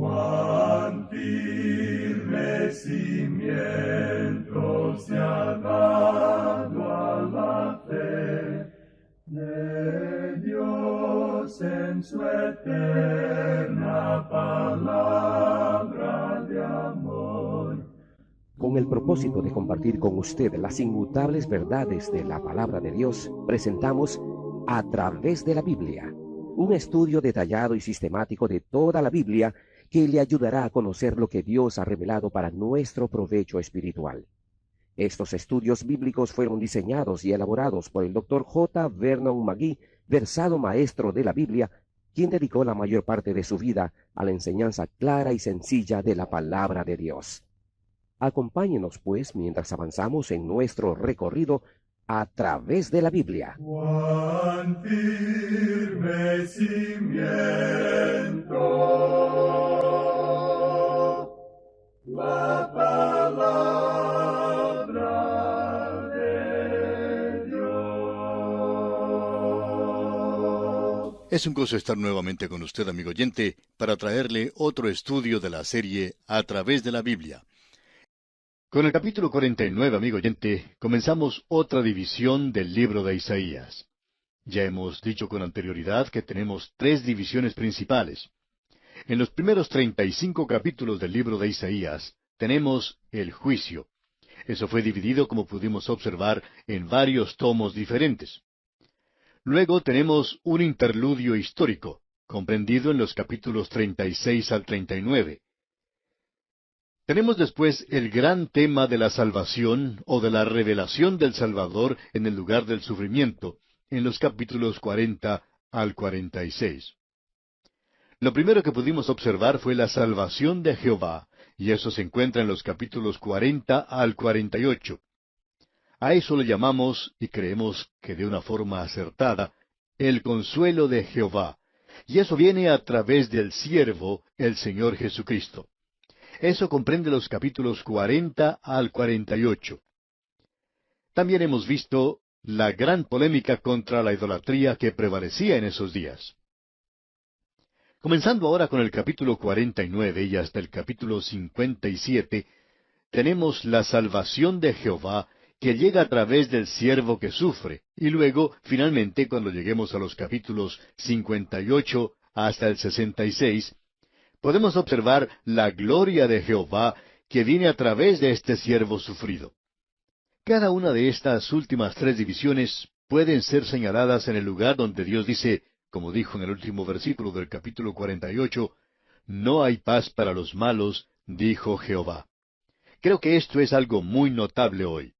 Cuán firme cimiento se ha dado a la fe de Dios en su eterna palabra de amor. Con el propósito de compartir con usted las inmutables verdades de la palabra de Dios, presentamos A través de la Biblia, un estudio detallado y sistemático de toda la Biblia que le ayudará a conocer lo que Dios ha revelado para nuestro provecho espiritual. Estos estudios bíblicos fueron diseñados y elaborados por el Dr. J. Vernon McGee, versado maestro de la Biblia, quien dedicó la mayor parte de su vida a la enseñanza clara y sencilla de la palabra de Dios. Acompáñenos, pues, mientras avanzamos en nuestro recorrido a través de la Biblia. Cuán firme cimiento la palabra de Dios. Es un gozo estar nuevamente con usted, amigo oyente, para traerle otro estudio de la serie A través de la Biblia. Con el capítulo 49, amigo oyente, comenzamos otra división del libro de Isaías. Ya hemos dicho con anterioridad que tenemos tres divisiones principales. En los primeros 35 capítulos del libro de Isaías tenemos el juicio. Eso fue dividido, como pudimos observar, en varios tomos diferentes. Luego tenemos un interludio histórico, comprendido en los capítulos 36 al 39. Tenemos después el gran tema de la salvación o de la revelación del Salvador en el lugar del sufrimiento, en los capítulos 40 al 46. Lo primero que pudimos observar fue la salvación de Jehová, y eso se encuentra en los capítulos 40 al 48. A eso le llamamos, y creemos que de una forma acertada, el consuelo de Jehová, y eso viene a través del siervo, el Señor Jesucristo. Eso comprende los capítulos 40 al 48. También hemos visto la gran polémica contra la idolatría que prevalecía en esos días. Comenzando ahora con el capítulo 49 y hasta el capítulo 57, tenemos la salvación de Jehová que llega a través del siervo que sufre, y luego, finalmente, cuando lleguemos a los capítulos 58 hasta el 66, podemos observar la gloria de Jehová que viene a través de este siervo sufrido. Cada una de estas últimas tres divisiones pueden ser señaladas en el lugar donde Dios dice, como dijo en el último versículo del capítulo 48, «No hay paz para los malos, dijo Jehová». Creo que esto es algo muy notable hoy.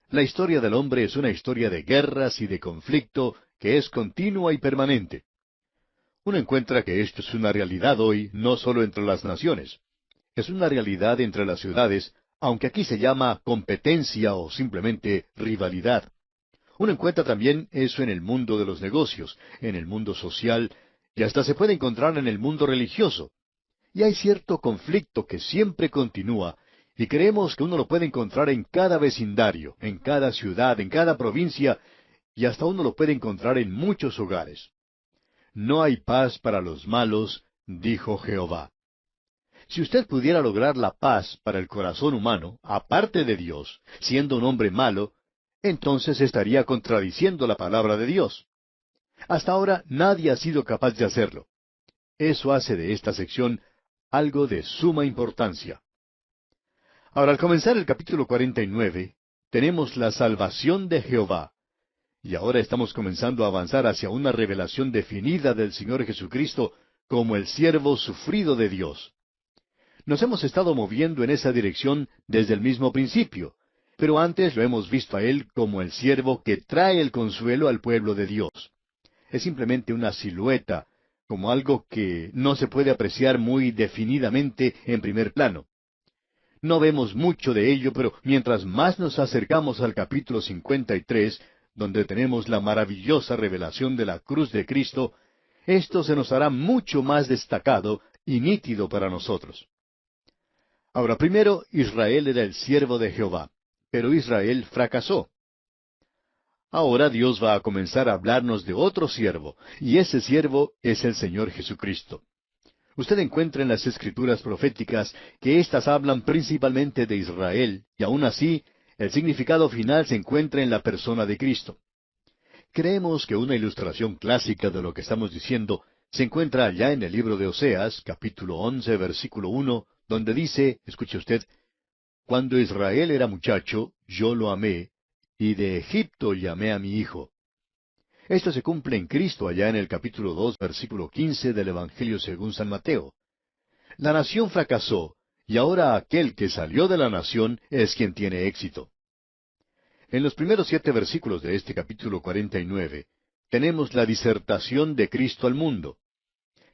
La historia del hombre es una historia de guerras y de conflicto que es continua y permanente. Uno encuentra que esto es una realidad hoy, no solo entre las naciones. Es una realidad entre las ciudades, aunque aquí se llama competencia o simplemente rivalidad. Uno encuentra también eso en el mundo de los negocios, en el mundo social, y hasta se puede encontrar en el mundo religioso. Y hay cierto conflicto que siempre continúa, y creemos que uno lo puede encontrar en cada vecindario, en cada ciudad, en cada provincia, y hasta uno lo puede encontrar en muchos hogares. No hay paz para los malos, dijo Jehová. Si usted pudiera lograr la paz para el corazón humano, aparte de Dios, siendo un hombre malo, entonces estaría contradiciendo la palabra de Dios. Hasta ahora nadie ha sido capaz de hacerlo. Eso hace de esta sección algo de suma importancia. Ahora, al comenzar el capítulo 49, tenemos la salvación de Jehová. Y ahora estamos comenzando a avanzar hacia una revelación definida del Señor Jesucristo como el siervo sufrido de Dios. Nos hemos estado moviendo en esa dirección desde el mismo principio, pero antes lo hemos visto a Él como el siervo que trae el consuelo al pueblo de Dios. Es simplemente una silueta, como algo que no se puede apreciar muy definidamente en primer plano. No vemos mucho de ello, pero mientras más nos acercamos al capítulo 53, donde tenemos la maravillosa revelación de la cruz de Cristo, esto se nos hará mucho más destacado y nítido para nosotros. Ahora, primero, Israel era el siervo de Jehová, pero Israel fracasó. Ahora Dios va a comenzar a hablarnos de otro siervo, y ese siervo es el Señor Jesucristo. Usted encuentra en las escrituras proféticas que éstas hablan principalmente de Israel, y aun así, el significado final se encuentra en la persona de Cristo. Creemos que una ilustración clásica de lo que estamos diciendo se encuentra allá en el libro de Oseas, capítulo 11, versículo 1, donde dice, escuche usted, «Cuando Israel era muchacho, yo lo amé, y de Egipto llamé a mi hijo». Esto se cumple en Cristo allá en el capítulo 2, versículo 15 del Evangelio según San Mateo. La nación fracasó, y ahora aquel que salió de la nación es quien tiene éxito. En los primeros 7 versículos de este capítulo 49, tenemos la disertación de Cristo al mundo.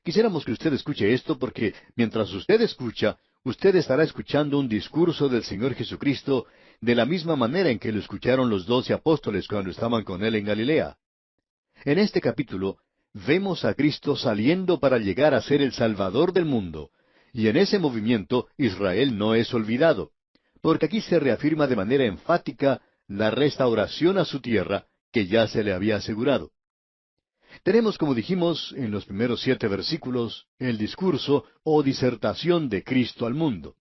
Quisiéramos que usted escuche esto porque mientras usted escucha, usted estará escuchando un discurso del Señor Jesucristo de la misma manera en que lo escucharon los 12 apóstoles cuando estaban con Él en Galilea. En este capítulo vemos a Cristo saliendo para llegar a ser el Salvador del mundo, y en ese movimiento Israel no es olvidado, porque aquí se reafirma de manera enfática la restauración a su tierra que ya se le había asegurado. Tenemos, como dijimos en los primeros 7 versículos, el discurso o disertación de Cristo al mundo.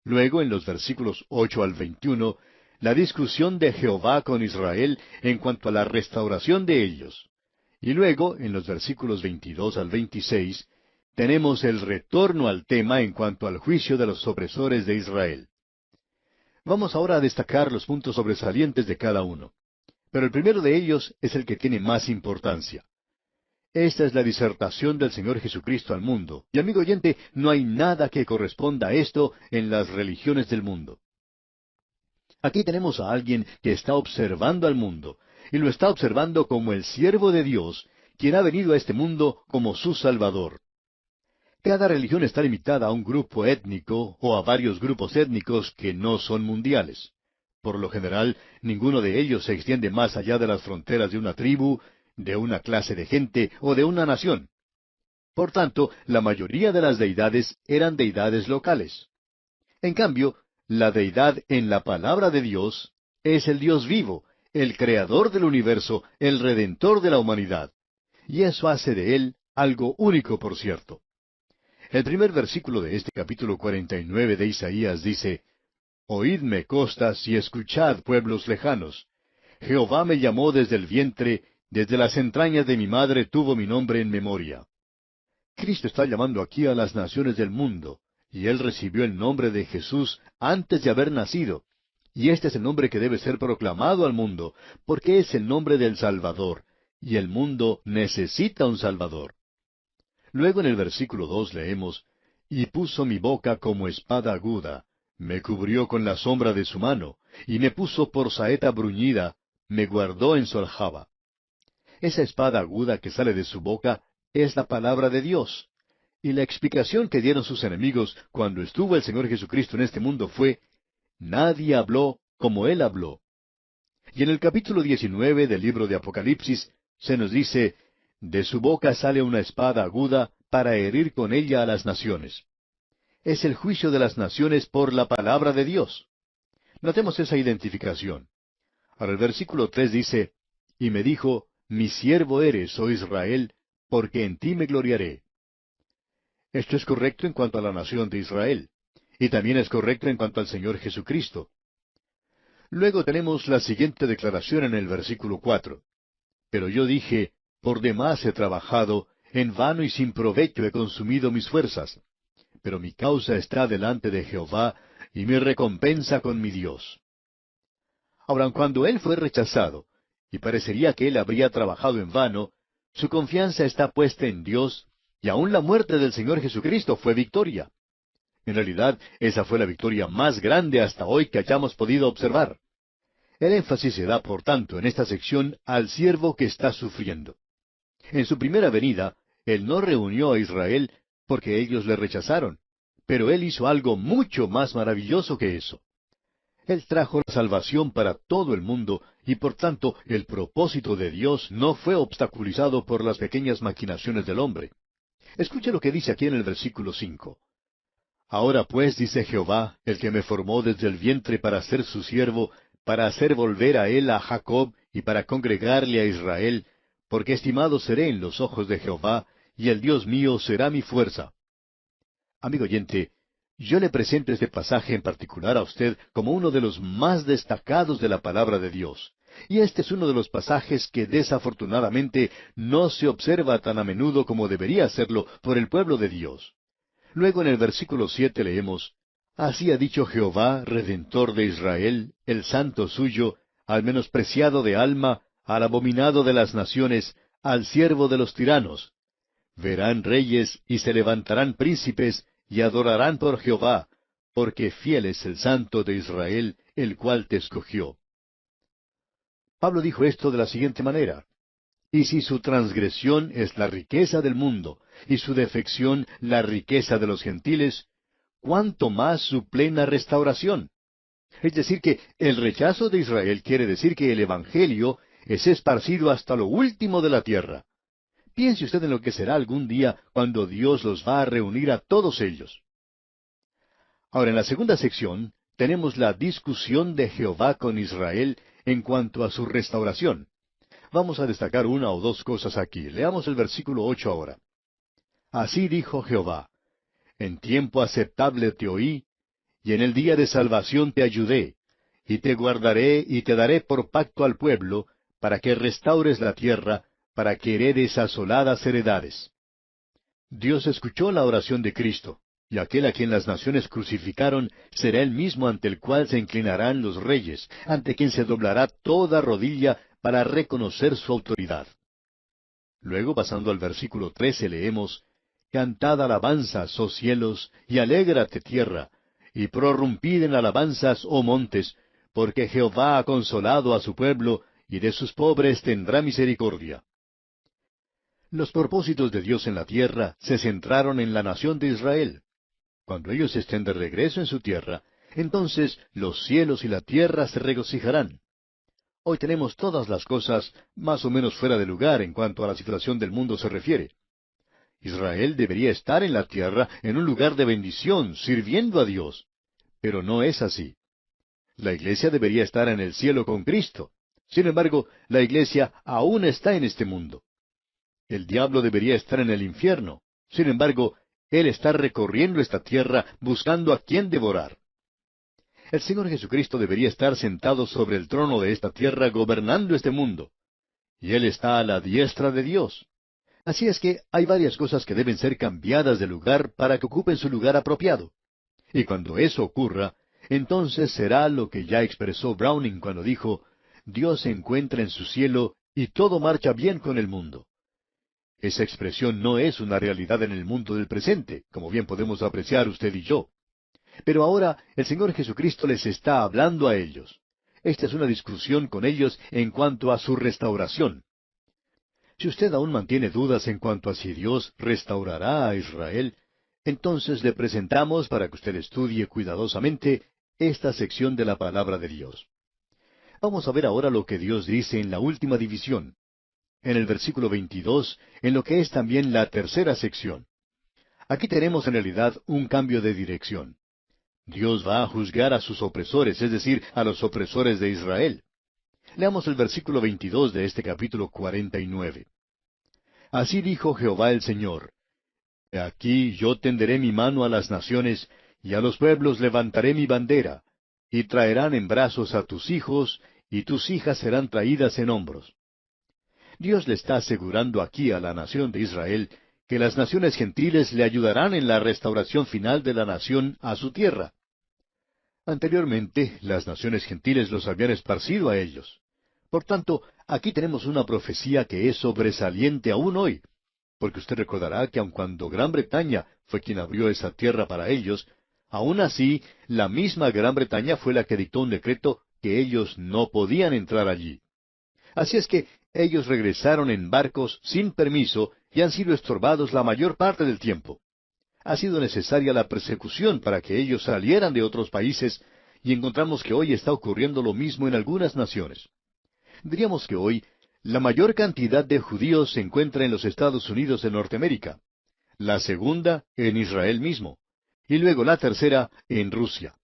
Luego, en los versículos 8 al 21, la discusión de Jehová con Israel en cuanto a la restauración de ellos. Y luego, en los versículos 22 al 26, tenemos el retorno al tema en cuanto al juicio de los opresores de Israel. Vamos ahora a destacar los puntos sobresalientes de cada uno. Pero el primero de ellos es el que tiene más importancia. Esta es la disertación del Señor Jesucristo al mundo. Y amigo oyente, no hay nada que corresponda a esto en las religiones del mundo. Aquí tenemos a alguien que está observando al mundo, y lo está observando como el siervo de Dios, quien ha venido a este mundo como su Salvador. Cada religión está limitada a un grupo étnico o a varios grupos étnicos que no son mundiales. Por lo general, ninguno de ellos se extiende más allá de las fronteras de una tribu, de una clase de gente o de una nación. Por tanto, la mayoría de las deidades eran deidades locales. En cambio, la deidad en la palabra de Dios es el Dios vivo, el creador del universo, el redentor de la humanidad. Y eso hace de Él algo único, por cierto. El primer versículo de este capítulo 49 de Isaías dice, «Oídme costas y escuchad pueblos lejanos. Jehová me llamó desde el vientre, desde las entrañas de mi madre tuvo mi nombre en memoria». Cristo está llamando aquí a las naciones del mundo, y Él recibió el nombre de Jesús antes de haber nacido. Y este es el nombre que debe ser proclamado al mundo, porque es el nombre del Salvador, y el mundo necesita un Salvador. Luego en el versículo 2 leemos, «Y puso mi boca como espada aguda, me cubrió con la sombra de su mano, y me puso por saeta bruñida, me guardó en su aljaba». Esa espada aguda que sale de su boca es la palabra de Dios. Y la explicación que dieron sus enemigos cuando estuvo el Señor Jesucristo en este mundo fue, «Nadie habló como Él habló». Y en el capítulo 19 del libro de Apocalipsis se nos dice, «De su boca sale una espada aguda para herir con ella a las naciones». Es el juicio de las naciones por la palabra de Dios. Notemos esa identificación. Ahora el versículo 3 dice, «Y me dijo, mi siervo eres, oh Israel, porque en ti me gloriaré». Esto es correcto en cuanto a la nación de Israel, y también es correcto en cuanto al Señor Jesucristo. Luego tenemos la siguiente declaración en el versículo 4. «Pero yo dije, por demás he trabajado, en vano y sin provecho he consumido mis fuerzas. Pero mi causa está delante de Jehová, y mi recompensa con mi Dios». Ahora, cuando él fue rechazado, y parecería que él habría trabajado en vano, su confianza está puesta en Dios, y aun la muerte del Señor Jesucristo fue victoria. En realidad, esa fue la victoria más grande hasta hoy que hayamos podido observar. El énfasis se da, por tanto, en esta sección al siervo que está sufriendo. En su primera venida, él no reunió a Israel porque ellos le rechazaron, pero él hizo algo mucho más maravilloso que eso. Él trajo la salvación para todo el mundo, y por tanto el propósito de Dios no fue obstaculizado por las pequeñas maquinaciones del hombre. Escuche lo que dice aquí en el versículo 5. «Ahora pues, dice Jehová, el que me formó desde el vientre para ser su siervo, para hacer volver a él a Jacob, y para congregarle a Israel, porque estimado seré en los ojos de Jehová, y el Dios mío será mi fuerza. Amigo oyente, yo le presento este pasaje en particular a usted como uno de los más destacados de la palabra de Dios. Y este es uno de los pasajes que desafortunadamente no se observa tan a menudo como debería hacerlo por el pueblo de Dios. Luego en el versículo 7 leemos, Así ha dicho Jehová, Redentor de Israel, el santo suyo, al menospreciado de alma, al abominado de las naciones, al siervo de los tiranos. Verán reyes y se levantarán príncipes y adorarán por Jehová, porque fiel es el santo de Israel, el cual te escogió. Pablo dijo esto de la siguiente manera, Y si su transgresión es la riqueza del mundo, y su defección la riqueza de los gentiles, ¿cuánto más su plena restauración? Es decir, que el rechazo de Israel quiere decir que el Evangelio es esparcido hasta lo último de la tierra. Piense usted en lo que será algún día cuando Dios los va a reunir a todos ellos. Ahora, en la segunda sección, tenemos la discusión de Jehová con Israel en cuanto a su restauración. Vamos a destacar una o dos cosas aquí. Leamos el versículo 8 ahora. Así dijo Jehová, En tiempo aceptable te oí, y en el día de salvación te ayudé, y te guardaré y te daré por pacto al pueblo, para que restaures la tierra, para que heredes asoladas heredades. Dios escuchó la oración de Cristo, y aquel a quien las naciones crucificaron será el mismo ante el cual se inclinarán los reyes, ante quien se doblará toda rodilla para reconocer su autoridad. Luego, pasando al versículo 13, leemos, Cantad alabanzas, oh cielos, y alégrate tierra, y prorrumpid en alabanzas, oh montes, porque Jehová ha consolado a su pueblo, y de sus pobres tendrá misericordia. Los propósitos de Dios en la tierra se centraron en la nación de Israel. Cuando ellos estén de regreso en su tierra, entonces los cielos y la tierra se regocijarán. Hoy tenemos todas las cosas más o menos fuera de lugar en cuanto a la situación del mundo se refiere. Israel debería estar en la tierra en un lugar de bendición, sirviendo a Dios. Pero no es así. La iglesia debería estar en el cielo con Cristo. Sin embargo, la iglesia aún está en este mundo. El diablo debería estar en el infierno. Sin embargo, él está recorriendo esta tierra buscando a quien devorar. El Señor Jesucristo debería estar sentado sobre el trono de esta tierra gobernando este mundo. Y Él está a la diestra de Dios. Así es que hay varias cosas que deben ser cambiadas de lugar para que ocupen su lugar apropiado. Y cuando eso ocurra, entonces será lo que ya expresó Browning cuando dijo, Dios se encuentra en su cielo y todo marcha bien con el mundo. Esa expresión no es una realidad en el mundo del presente, como bien podemos apreciar usted y yo. Pero ahora el Señor Jesucristo les está hablando a ellos. Esta es una discusión con ellos en cuanto a su restauración. Si usted aún mantiene dudas en cuanto a si Dios restaurará a Israel, entonces le presentamos para que usted estudie cuidadosamente esta sección de la palabra de Dios. Vamos a ver ahora lo que Dios dice en la última división, en el versículo 22, en lo que es también la tercera sección. Aquí tenemos en realidad un cambio de dirección. Dios va a juzgar a sus opresores, es decir, a los opresores de Israel. Leamos el versículo 22 de este capítulo 49. Así dijo Jehová el Señor, He aquí yo tenderé mi mano a las naciones, y a los pueblos levantaré mi bandera, y traerán en brazos a tus hijos, y tus hijas serán traídas en hombros. Dios le está asegurando aquí a la nación de Israel que las naciones gentiles le ayudarán en la restauración final de la nación a su tierra. Anteriormente, las naciones gentiles los habían esparcido a ellos. Por tanto, aquí tenemos una profecía que es sobresaliente aún hoy, porque usted recordará que aun cuando Gran Bretaña fue quien abrió esa tierra para ellos, aún así, la misma Gran Bretaña fue la que dictó un decreto que ellos no podían entrar allí. Así es que ellos regresaron en barcos sin permiso y han sido estorbados la mayor parte del tiempo. Ha sido necesaria la persecución para que ellos salieran de otros países, y encontramos que hoy está ocurriendo lo mismo en algunas naciones. Diríamos que hoy la mayor cantidad de judíos se encuentra en los Estados Unidos de Norteamérica, la segunda en Israel mismo, y luego la tercera en Rusia.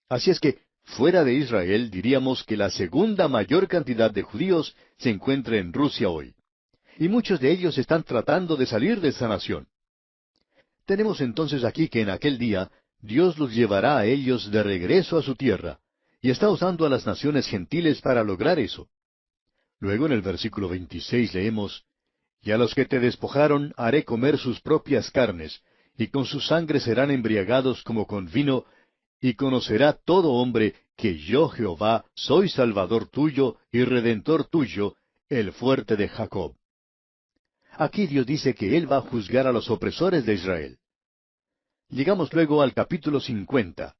Así es que, fuera de Israel, diríamos que la segunda mayor cantidad de judíos se encuentra en Rusia hoy. y muchos de ellos están tratando de salir de esa nación. Tenemos entonces aquí que en aquel día Dios los llevará a ellos de regreso a su tierra, y está usando a las naciones gentiles para lograr eso. Luego en el versículo 26 leemos, y a los que te despojaron haré comer sus propias carnes, y con su sangre serán embriagados como con vino, y conocerá todo hombre que yo Jehová soy Salvador tuyo y Redentor tuyo, el fuerte de Jacob. Aquí Dios dice que Él va a juzgar a los opresores de Israel. Llegamos luego al capítulo 50.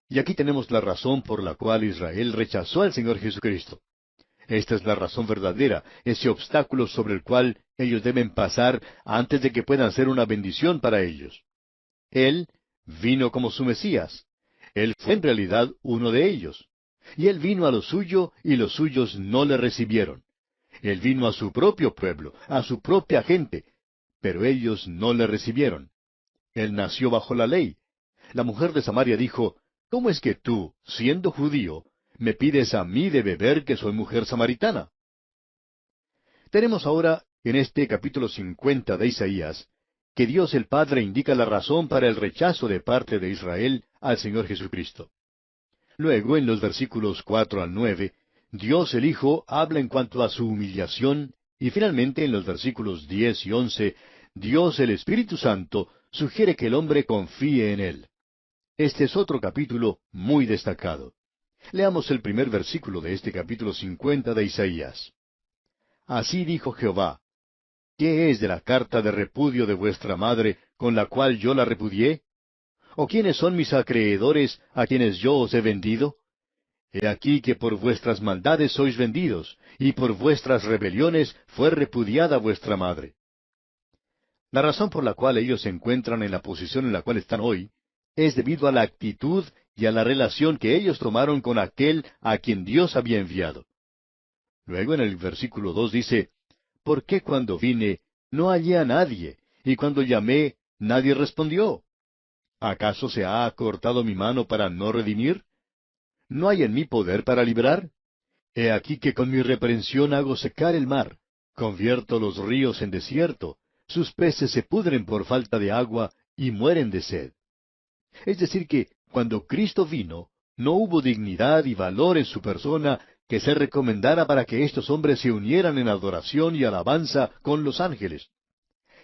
Y aquí tenemos la razón por la cual Israel rechazó al Señor Jesucristo. Esta es la razón verdadera, ese obstáculo sobre el cual ellos deben pasar antes de que puedan ser una bendición para ellos. Él vino como su Mesías. Él fue en realidad uno de ellos. Y Él vino a lo suyo y los suyos no le recibieron. Él vino a su propio pueblo, a su propia gente, pero ellos no le recibieron. Él nació bajo la ley. La mujer de Samaria dijo, ¿cómo es que tú, siendo judío, me pides a mí de beber que soy mujer samaritana? Tenemos ahora, en este capítulo 50 de Isaías, que Dios el Padre indica la razón para el rechazo de parte de Israel al Señor Jesucristo. Luego, en los versículos 4 al 9, Dios el Hijo habla en cuanto a su humillación, y finalmente en los versículos 10 y 11, Dios el Espíritu Santo sugiere que el hombre confíe en Él. Este es otro capítulo muy destacado. Leamos el primer versículo de este capítulo 50 de Isaías. Así dijo Jehová, ¿qué es de la carta de repudio de vuestra madre, con la cual yo la repudié? ¿O quiénes son mis acreedores, a quienes yo os he vendido? He aquí que por vuestras maldades sois vendidos, y por vuestras rebeliones fue repudiada vuestra madre. La razón por la cual ellos se encuentran en la posición en la cual están hoy, es debido a la actitud y a la relación que ellos tomaron con aquel a quien Dios había enviado. Luego en el versículo 2 dice, ¿por qué cuando vine no hallé a nadie, y cuando llamé nadie respondió? ¿Acaso se ha acortado mi mano para no redimir? ¿No hay en mí poder para librar? He aquí que con mi reprensión hago secar el mar, convierto los ríos en desierto, sus peces se pudren por falta de agua y mueren de sed. Es decir que, cuando Cristo vino, no hubo dignidad y valor en su persona que se recomendara para que estos hombres se unieran en adoración y alabanza con los ángeles.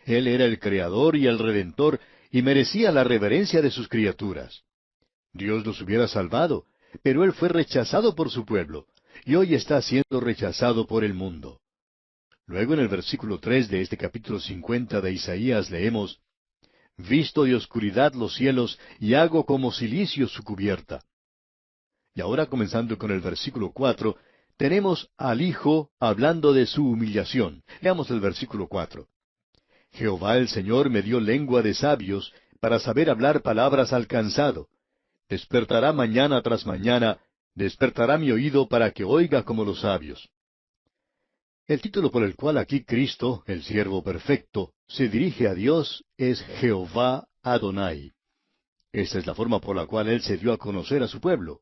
Él era el Creador y el Redentor, y merecía la reverencia de sus criaturas. Dios los hubiera salvado, pero Él fue rechazado por su pueblo, y hoy está siendo rechazado por el mundo. Luego en el versículo 3 de este capítulo 50 de Isaías leemos, Visto de oscuridad los cielos, y hago como cilicio su cubierta. Y ahora comenzando con el versículo 4, tenemos al Hijo hablando de su humillación. Leamos el versículo 4. Jehová el Señor me dio lengua de sabios, para saber hablar palabras al cansado. Despertará mañana tras mañana, despertará mi oído para que oiga como los sabios. El título por el cual aquí Cristo, el siervo perfecto, se dirige a Dios es Jehová Adonai. Esta es la forma por la cual Él se dio a conocer a su pueblo.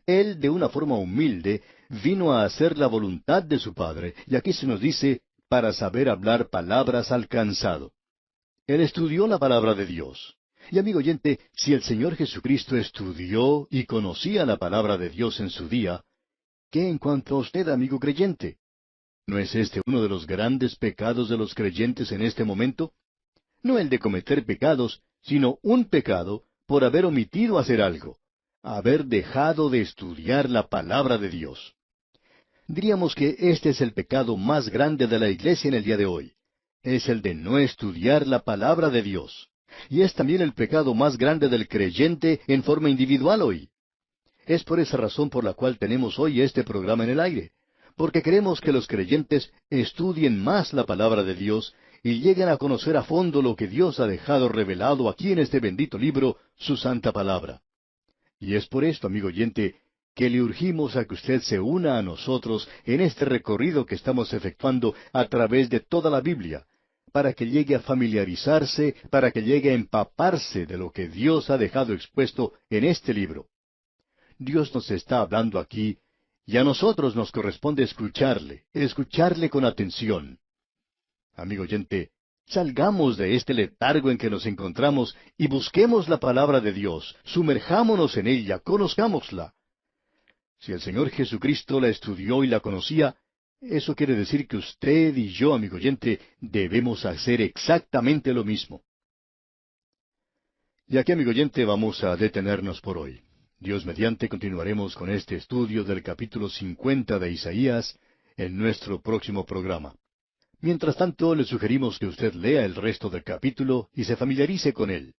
Él, de una forma humilde, vino a hacer la voluntad de su Padre, y aquí se nos dice, para saber hablar palabras al cansado. Él estudió la palabra de Dios. Y amigo oyente, si el Señor Jesucristo estudió y conocía la palabra de Dios en su día, ¿qué en cuanto a usted, amigo creyente? ¿No es este uno de los grandes pecados de los creyentes en este momento? No el de cometer pecados, sino un pecado por haber omitido hacer algo, haber dejado de estudiar la palabra de Dios. Diríamos que este es el pecado más grande de la iglesia en el día de hoy. Es el de no estudiar la palabra de Dios. Y es también el pecado más grande del creyente en forma individual hoy. Es por esa razón por la cual tenemos hoy este programa en el aire, porque queremos que los creyentes estudien más la palabra de Dios y lleguen a conocer a fondo lo que Dios ha dejado revelado aquí en este bendito libro, su santa palabra. Y es por esto, amigo oyente, que le urgimos a que usted se una a nosotros en este recorrido que estamos efectuando a través de toda la Biblia, para que llegue a familiarizarse, para que llegue a empaparse de lo que Dios ha dejado expuesto en este libro. Dios nos está hablando aquí, y a nosotros nos corresponde escucharle con atención. Amigo oyente, salgamos de este letargo en que nos encontramos y busquemos la palabra de Dios, sumerjámonos en ella, conozcámosla. Si el Señor Jesucristo la estudió y la conocía, eso quiere decir que usted y yo, amigo oyente, debemos hacer exactamente lo mismo. Y aquí, amigo oyente, vamos a detenernos por hoy. Dios mediante continuaremos con este estudio del capítulo 50 de Isaías en nuestro próximo programa. Mientras tanto, le sugerimos que usted lea el resto del capítulo y se familiarice con él.